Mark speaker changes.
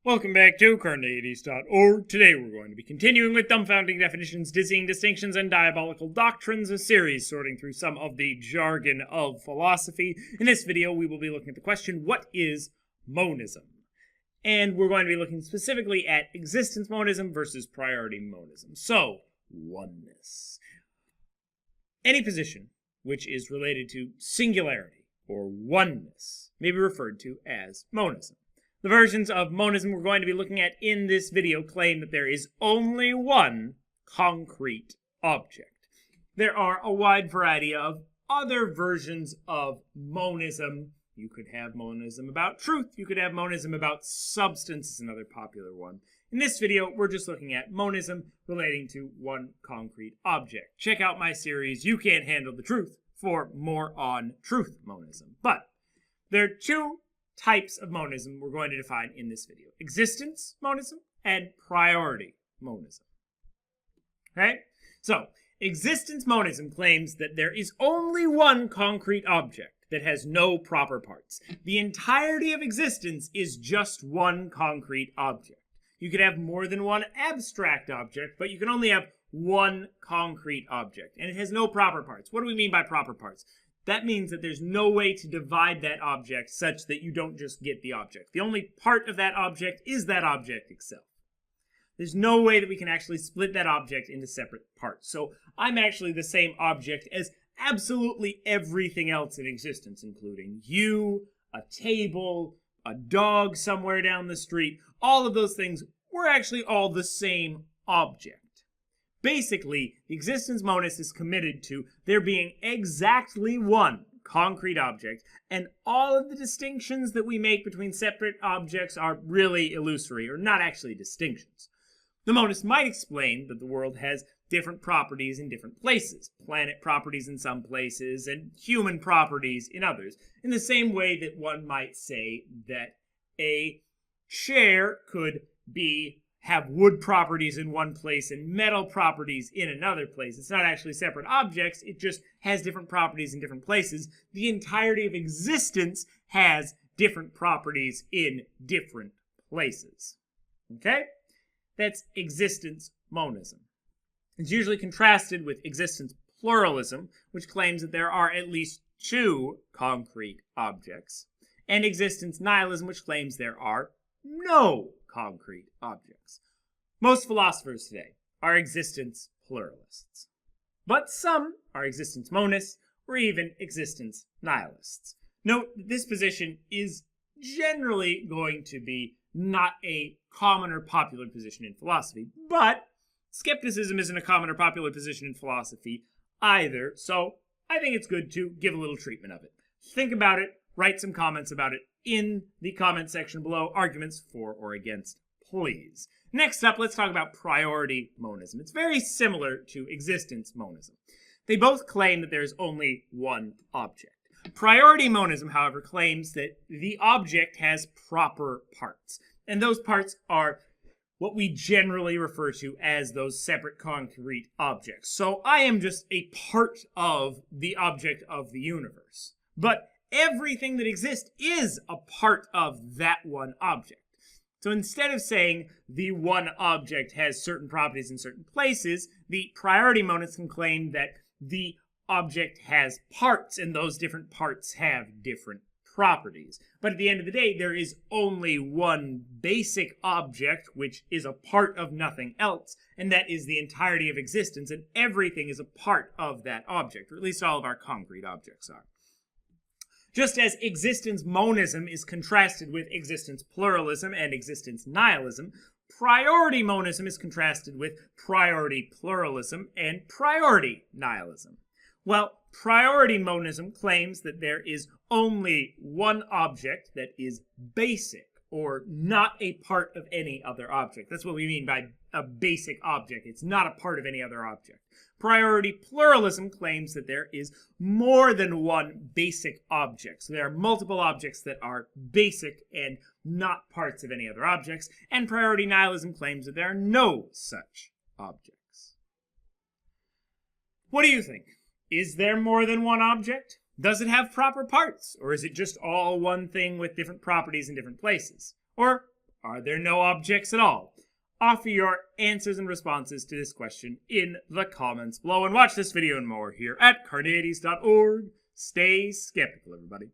Speaker 1: Welcome back to Carneades.org. Today we're going to be continuing with dumbfounding definitions, dizzying distinctions, and diabolical doctrines, a series sorting through some of the jargon of philosophy. In this video, we will be looking at the question, what is monism? And we're going to be looking specifically at existence monism versus priority monism. So, oneness. Any position which is related to singularity or oneness may be referred to as monism. The versions of monism we're going to be looking at in this video claim that there is only one concrete object. There are a wide variety of other versions of monism. You could have monism about truth. You could have monism about substance is another popular one. In this video, we're just looking at monism relating to one concrete object. Check out my series, You Can't Handle the Truth, for more on truth monism. But there are two types of monism we're going to define in this video. Existence monism and priority monism. Okay? So, existence monism claims that there is only one concrete object that has no proper parts. The entirety of existence is just one concrete object. You could have more than one abstract object, but you can only have one concrete object, and it has no proper parts. What do we mean by proper parts? That means that there's no way to divide that object such that you don't just get the object. The only part of that object is that object itself. There's no way that we can actually split that object into separate parts. So I'm actually the same object as absolutely everything else in existence, including you, a table, a dog somewhere down the street. All of those things, we're actually all the same object. Basically, the existence monist is committed to there being exactly one concrete object, and all of the distinctions that we make between separate objects are really illusory, or not actually distinctions. The monist might explain that the world has different properties in different places, planet properties in some places, and human properties in others, in the same way that one might say that a chair could have wood properties in one place and metal properties in another place. It's not actually separate objects, it just has different properties in different places. The entirety of existence has different properties in different places. Okay? That's existence monism. It's usually contrasted with existence pluralism, which claims that there are at least two concrete objects, and existence nihilism, which claims there are no concrete objects. Most philosophers today are existence pluralists, but some are existence monists or even existence nihilists. Note that this position is generally going to be not a common or popular position in philosophy, but skepticism isn't a common or popular position in philosophy either, so I think it's good to give a little treatment of it. Think about it, write some comments about it in the comment section below, arguments for or against, please. Next up, let's talk about priority monism. It's very similar to existence monism. They both claim that there's only one object. Priority monism, however, claims that the object has proper parts, and those parts are what we generally refer to as those separate concrete objects. So I am just a part of the object of the universe, but everything that exists is a part of that one object. So instead of saying the one object has certain properties in certain places, the priority monist can claim that the object has parts, and those different parts have different properties. But at the end of the day, there is only one basic object, which is a part of nothing else, and that is the entirety of existence, and everything is a part of that object, or at least all of our concrete objects are. Just as existence monism is contrasted with existence pluralism and existence nihilism, priority monism is contrasted with priority pluralism and priority nihilism. Well, priority monism claims that there is only one object that is basic, or not a part of any other object. That's what we mean by a basic object. It's not a part of any other object. Priority pluralism claims that there is more than one basic object. So there are multiple objects that are basic and not parts of any other objects. And priority nihilism claims that there are no such objects. What do you think? Is there more than one object? Does it have proper parts? Or is it just all one thing with different properties in different places? Or Are there no objects at all? Offer your answers and responses to this question in the comments below, and watch this video and more here at Carneades.org. Stay skeptical, everybody.